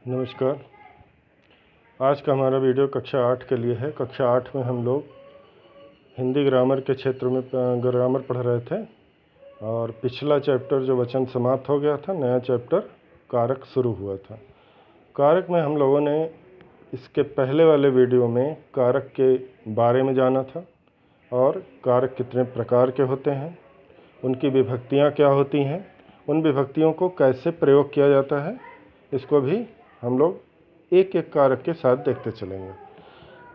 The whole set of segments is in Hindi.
नमस्कार। आज का हमारा वीडियो कक्षा 8 के लिए है। कक्षा 8 में हम लोग हिंदी ग्रामर के क्षेत्र में ग्रामर पढ़ रहे थे और पिछला चैप्टर जो वचन समाप्त हो गया था, नया चैप्टर कारक शुरू हुआ था। कारक में हम लोगों ने इसके पहले वाले वीडियो में कारक के बारे में जाना था और कारक कितने प्रकार के होते हैं, उनकी विभक्तियाँ क्या होती हैं, उन विभक्तियों को कैसे प्रयोग किया जाता है, इसको भी हम लोग एक एक कारक के साथ देखते चलेंगे।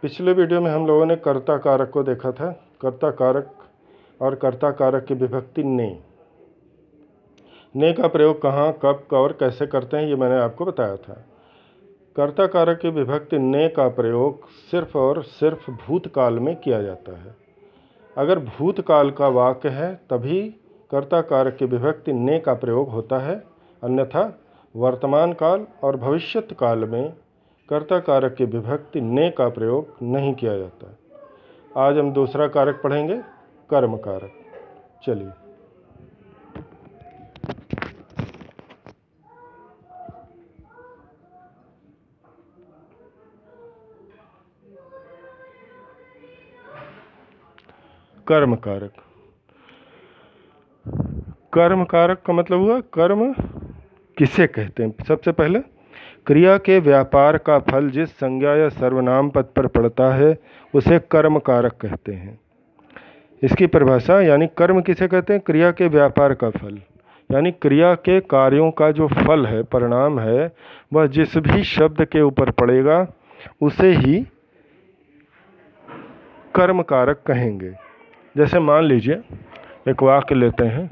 पिछले वीडियो में हम लोगों ने कर्ता कारक को देखा था। कर्ता कारक और कर्ता कारक की विभक्ति ने का प्रयोग कहाँ, कब, और कैसे करते हैं, ये मैंने आपको बताया था। कर्ता कारक की विभक्ति ने का प्रयोग सिर्फ और सिर्फ भूतकाल में किया जाता है। अगर भूतकाल का वाक्य है तभी कर्ता कारक की विभक्ति ने का प्रयोग होता है, अन्यथा वर्तमान काल और भविष्यत काल में कर्ता कारक की विभक्ति ने का प्रयोग नहीं किया जाता। आज हम दूसरा कारक पढ़ेंगे, कर्म कारक। चलिए, कर्म कारक। कर्म कारक का मतलब हुआ कर्म किसे कहते हैं। सबसे पहले, क्रिया के व्यापार का फल जिस संज्ञा या सर्वनाम पद पर पड़ता है उसे कर्म कारक कहते हैं। इसकी परिभाषा, यानी कर्म किसे कहते हैं, क्रिया के व्यापार का फल, यानी क्रिया के कार्यों का जो फल है, परिणाम है, वह जिस भी शब्द के ऊपर पड़ेगा उसे ही कर्म कारक कहेंगे। जैसे मान लीजिए एक वाक्य लेते हैं,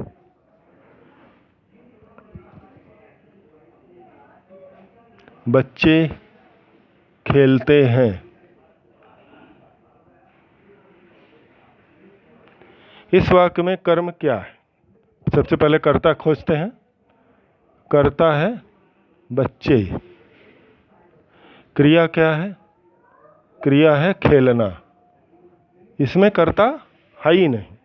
बच्चे खेलते हैं। इस वाक्य में कर्म क्या है? सबसे पहले कर्ता खोजते हैं। कर्ता है बच्चे। क्रिया क्या है? क्रिया है खेलना। इसमें कर्ता है ही नहीं,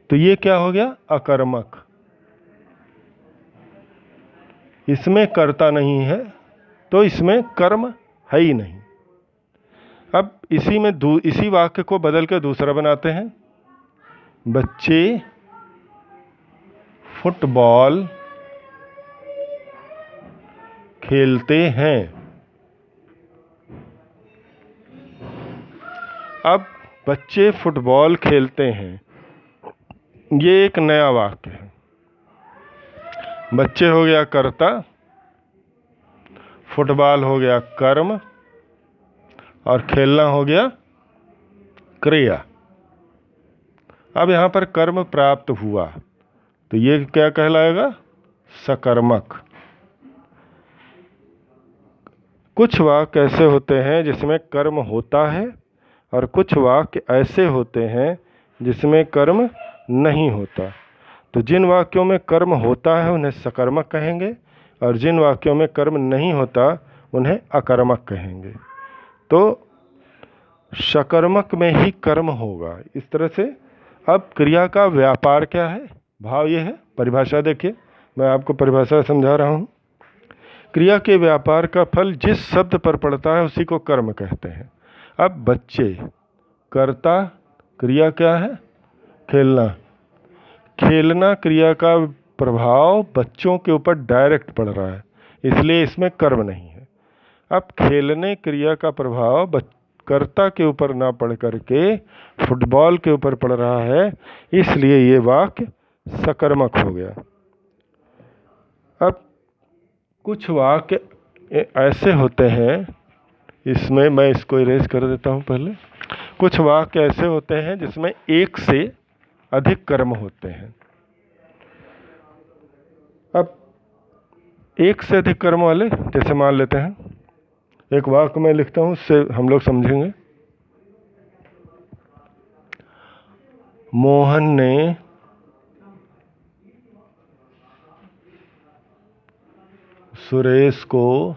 तो ये क्या हो गया? अकर्मक। इसमें कर्ता नहीं है तो इसमें कर्म है ही नहीं। अब इसी वाक्य को बदल के दूसरा बनाते हैं, बच्चे फुटबॉल खेलते हैं। अब बच्चे फुटबॉल खेलते हैं, ये एक नया वाक्य है। बच्चे हो गया कर्ता, फुटबॉल हो गया कर्म और खेलना हो गया क्रिया। अब यहाँ पर कर्म प्राप्त हुआ तो ये क्या कहलाएगा? सकर्मक। कुछ वाक्य ऐसे होते हैं जिसमें कर्म होता है और कुछ वाक्य ऐसे होते हैं जिसमें कर्म नहीं होता। तो जिन वाक्यों में कर्म होता है उन्हें सकर्मक कहेंगे और जिन वाक्यों में कर्म नहीं होता उन्हें अकर्मक कहेंगे। तो सकर्मक में ही कर्म होगा। इस तरह से अब क्रिया का व्यापार क्या है, भाव ये है। परिभाषा देखिए, मैं आपको परिभाषा समझा रहा हूँ। क्रिया के व्यापार का फल जिस शब्द पर पड़ता है उसी को कर्म कहते हैं। अब बच्चे, कर्ता, क्रिया क्या है? खेलना। खेलना क्रिया का प्रभाव बच्चों के ऊपर डायरेक्ट पड़ रहा है, इसलिए इसमें कर्म नहीं है। अब खेलने क्रिया का प्रभाव कर्ता के ऊपर ना पड़ करके फुटबॉल के ऊपर पड़ रहा है, इसलिए ये वाक्य सकर्मक हो गया। अब कुछ वाक्य ऐसे होते हैं, इसमें मैं इसको इरेज कर देता हूँ पहले। कुछ वाक्य ऐसे होते हैं जिसमें एक से अधिक कर्म होते हैं। अब एक से अधिक कर्म वाले, जैसे मान लेते हैं एक वाक्य मैं लिखता हूँ, उससे हम लोग समझेंगे। मोहन ने सुरेश को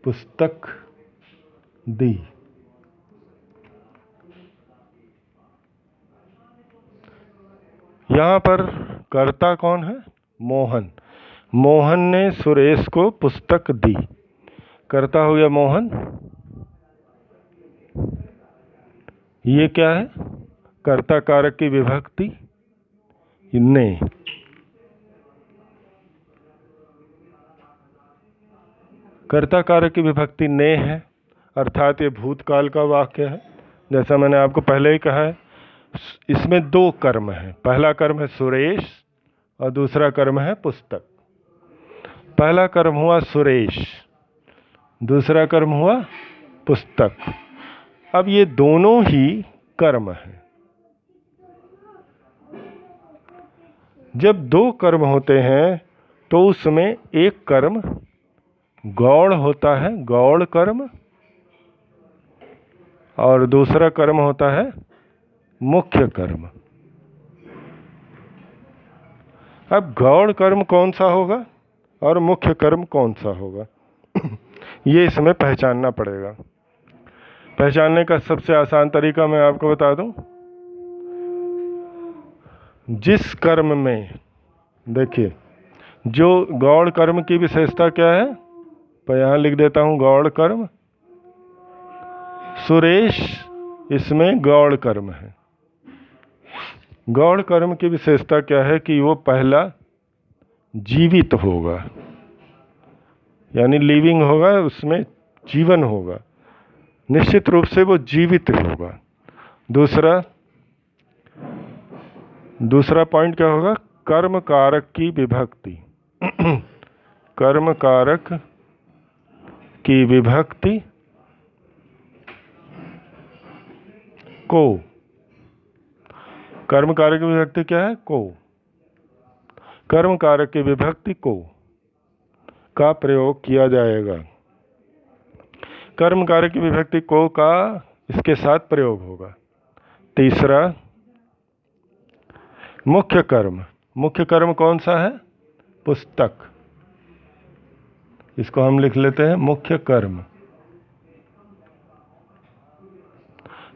पुस्तक दी। यहाँ पर कर्ता कौन है? मोहन। मोहन ने सुरेश को पुस्तक दी। कर्ता हो गया मोहन। ये क्या है? कर्ता कारक की विभक्ति ने। कर्ता कारक की विभक्ति ने है, अर्थात ये भूतकाल का वाक्य है। जैसा मैंने आपको पहले ही कहा है, इसमें दो कर्म हैं। पहला कर्म है सुरेश और दूसरा कर्म है पुस्तक। पहला कर्म हुआ सुरेश, दूसरा कर्म हुआ पुस्तक। अब ये दोनों ही कर्म हैं। जब दो कर्म होते हैं तो उसमें एक कर्म गौण होता है, गौण कर्म, और दूसरा कर्म होता है मुख्य कर्म। अब गौण कर्म कौन सा होगा और मुख्य कर्म कौन सा होगा, ये इसमें पहचानना पड़ेगा। पहचानने का सबसे आसान तरीका मैं आपको बता दूं। जिस कर्म में, देखिए, जो गौण कर्म की विशेषता क्या है, मैं यहां लिख देता हूं गौण कर्म। सुरेश इसमें गौण कर्म है। गौण कर्म की विशेषता क्या है कि वो पहला जीवित होगा, यानी लिविंग होगा, उसमें जीवन होगा, निश्चित रूप से वो जीवित होगा। दूसरा पॉइंट क्या होगा? कर्म कारक की विभक्ति। कर्म कारक की विभक्ति को, कर्म कारक की विभक्ति क्या है? को। कर्म कारक की विभक्ति को का प्रयोग किया जाएगा। कर्म कारक की विभक्ति को का इसके साथ प्रयोग होगा। तीसरा, मुख्य कर्म। मुख्य कर्म कौन सा है? पुस्तक। इसको हम लिख लेते हैं मुख्य कर्म।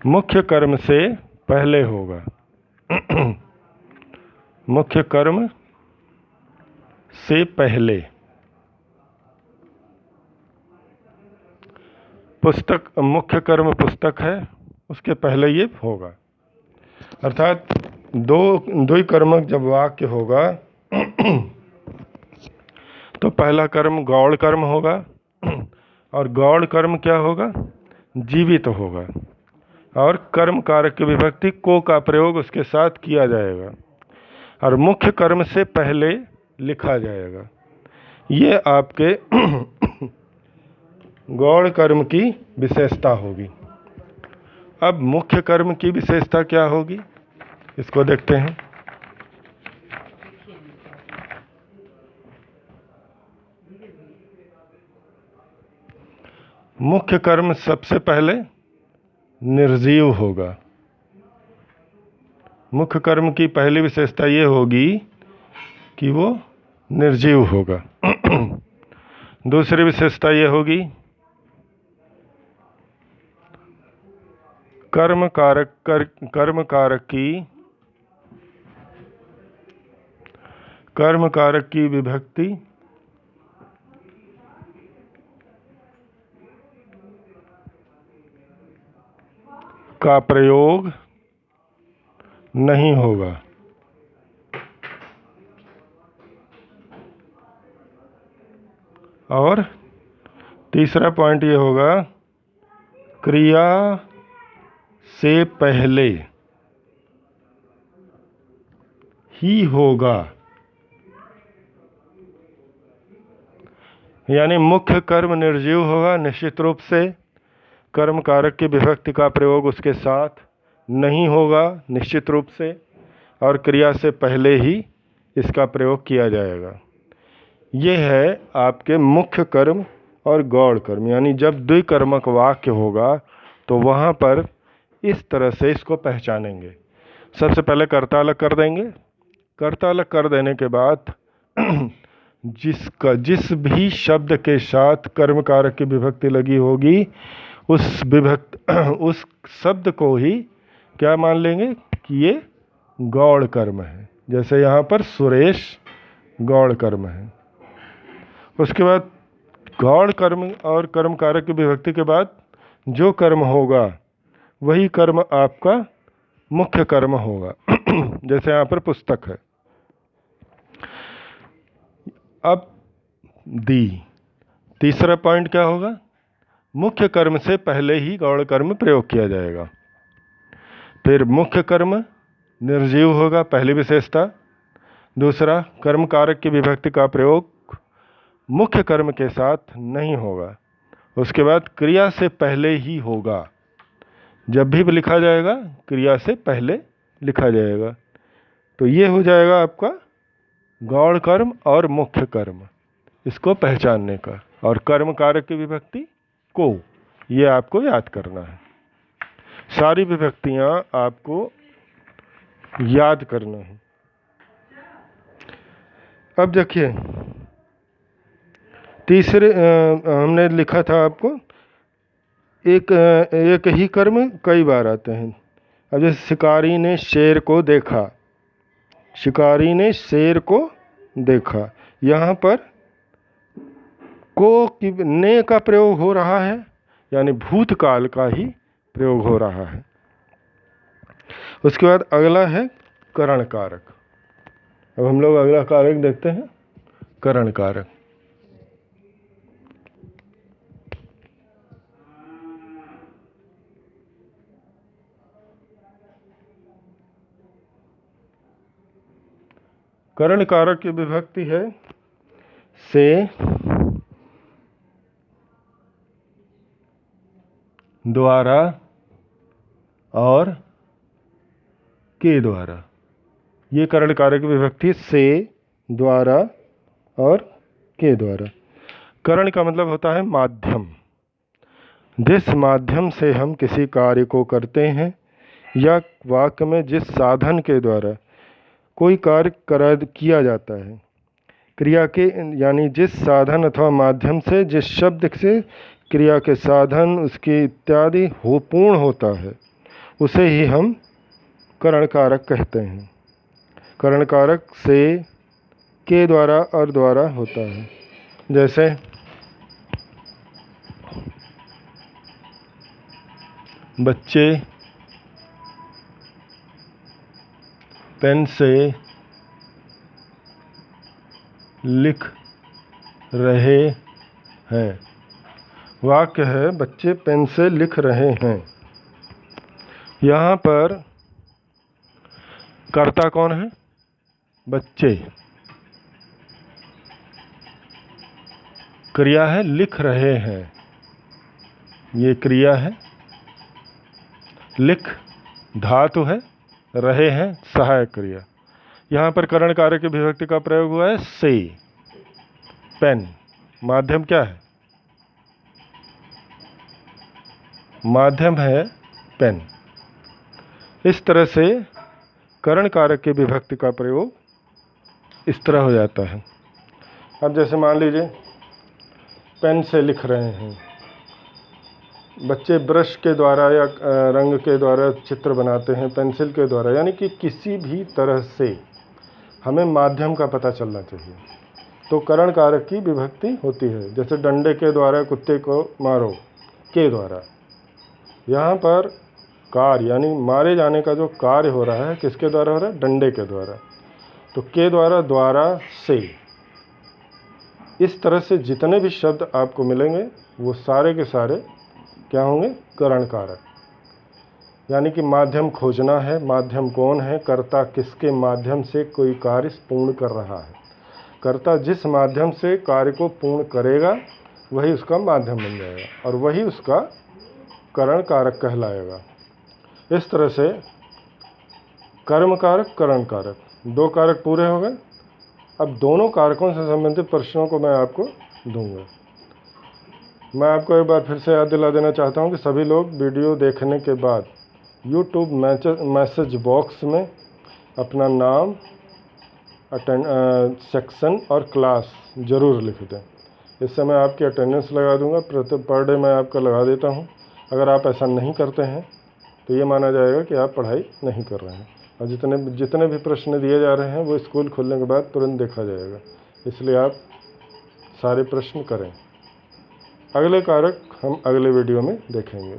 मुख्य कर्म से पहले होगा। मुख्य कर्म से पहले पुस्तक, मुख्य कर्म पुस्तक है, उसके पहले ये होगा। अर्थात दो ही कर्मक जब वाक्य होगा तो पहला कर्म गौण कर्म होगा, और गौण कर्म क्या होगा? जीवित होगा, और कर्म कारक की विभक्ति को का प्रयोग उसके साथ किया जाएगा, और मुख्य कर्म से पहले लिखा जाएगा। ये आपके गौण कर्म की विशेषता होगी। अब मुख्य कर्म की विशेषता क्या होगी, इसको देखते हैं। मुख्य कर्म सबसे पहले निर्जीव होगा। मुख्य कर्म की पहली विशेषता ये होगी कि वो निर्जीव होगा। दूसरी विशेषता ये होगी कर्म कारक की विभक्ति का प्रयोग नहीं होगा। और तीसरा पॉइंट ये होगा, क्रिया से पहले ही होगा। यानी मुख्य कर्म निर्जीव होगा, निश्चित रूप से कर्म कारक की विभक्ति का प्रयोग उसके साथ नहीं होगा, निश्चित रूप से, और क्रिया से पहले ही इसका प्रयोग किया जाएगा। ये है आपके मुख्य कर्म और गौण कर्म। यानी जब द्विकर्मक वाक्य होगा तो वहाँ पर इस तरह से इसको पहचानेंगे। सबसे पहले कर्ता अलग कर देंगे। कर्ता अलग कर देने के बाद जिस भी शब्द के साथ कर्म कारक की विभक्ति लगी होगी उस शब्द को ही क्या मान लेंगे कि ये गौण कर्म है। जैसे यहाँ पर सुरेश गौण कर्म है। उसके बाद गौण कर्म और कर्म कारक की विभक्ति के बाद जो कर्म होगा वही कर्म आपका मुख्य कर्म होगा। जैसे यहाँ पर पुस्तक है। अब तीसरा पॉइंट क्या होगा? मुख्य कर्म से पहले ही गौण कर्म प्रयोग किया जाएगा। फिर मुख्य कर्म निर्जीव होगा, पहली विशेषता। दूसरा, कर्म कारक की विभक्ति का प्रयोग मुख्य कर्म के साथ नहीं होगा। उसके बाद क्रिया से पहले ही होगा। जब भी लिखा जाएगा क्रिया से पहले लिखा जाएगा। तो ये हो जाएगा आपका गौण कर्म और मुख्य कर्म, इसको पहचानने का। और कर्म कारक की विभक्ति को, ये आपको याद करना है। सारी विभक्तियां आपको याद करना है। अब देखिए, तीसरे हमने लिखा था आपको एक ही कर्म कई बार आते हैं। अब जैसे शिकारी ने शेर को देखा, शिकारी ने शेर को देखा, यहाँ पर को की ने का प्रयोग हो रहा है, यानी भूतकाल का ही प्रयोग हो रहा है। उसके बाद अगला है करण कारक। अब हम लोग अगला कारक देखते हैं, करण कारक। करण कारक की विभक्ति है से, द्वारा और के द्वारा। ये करण कारक विभक्ति से, द्वारा और के द्वारा। करण का मतलब होता है माध्यम। जिस माध्यम से हम किसी कार्य को करते हैं, या वाक्य में जिस साधन के द्वारा कोई कार्य किया जाता है। क्रिया के यानी जिस साधन अथवा माध्यम से, जिस शब्द से क्रिया के साधन उसके इत्यादि पूर्ण होता है, उसे ही हम करण कारक कहते हैं। करण कारक से, के द्वारा और द्वारा होता है। जैसे बच्चे पेन से लिख रहे हैं। वाक्य है बच्चे पेन से लिख रहे हैं। यहाँ पर कर्ता कौन है? बच्चे। क्रिया है लिख रहे हैं, ये क्रिया है। लिख धातु है, रहे हैं सहायक क्रिया। यहाँ पर करण कारक की विभक्ति का प्रयोग हुआ है से। पेन, माध्यम क्या है? माध्यम है पेन। इस तरह से करण कारक की विभक्ति का प्रयोग इस तरह हो जाता है। अब जैसे मान लीजिए पेन से लिख रहे हैं, बच्चे ब्रश के द्वारा या रंग के द्वारा चित्र बनाते हैं, पेंसिल के द्वारा, यानी कि किसी भी तरह से हमें माध्यम का पता चलना चाहिए। तो करण कारक की विभक्ति होती है। जैसे डंडे के द्वारा कुत्ते को मारो, के द्वारा। यहाँ पर कार्य यानी मारे जाने का जो कार्य हो रहा है, किसके द्वारा हो रहा है? डंडे के द्वारा। तो के द्वारा, द्वारा, से। इस तरह से जितने भी शब्द आपको मिलेंगे वो सारे के सारे क्या होंगे? करण कारक। यानी कि माध्यम खोजना है, माध्यम कौन है, कर्ता किसके माध्यम से कोई कार्य पूर्ण कर रहा है। कर्ता जिस माध्यम से कार्य को पूर्ण करेगा वही उसका माध्यम बन जाएगा और वही उसका करण कारक कहलाएगा। इस तरह से कर्म कारक, करण कारक, दो कारक पूरे हो गए। अब दोनों कारकों से संबंधित प्रश्नों को मैं आपको दूंगा। मैं आपको एक बार फिर से याद दिला देना चाहता हूं कि सभी लोग वीडियो देखने के बाद YouTube मैसेज बॉक्स में अपना नाम, सेक्शन और क्लास ज़रूर लिख दें। इससे मैं आपकी अटेंडेंस लगा दूंगा। पर डे मैं आपका लगा देता हूं। अगर आप ऐसा नहीं करते हैं तो ये माना जाएगा कि आप पढ़ाई नहीं कर रहे हैं। और जितने जितने भी प्रश्न दिए जा रहे हैं वो स्कूल खुलने के बाद तुरंत देखा जाएगा, इसलिए आप सारे प्रश्न करें। अगले कारक हम अगले वीडियो में देखेंगे।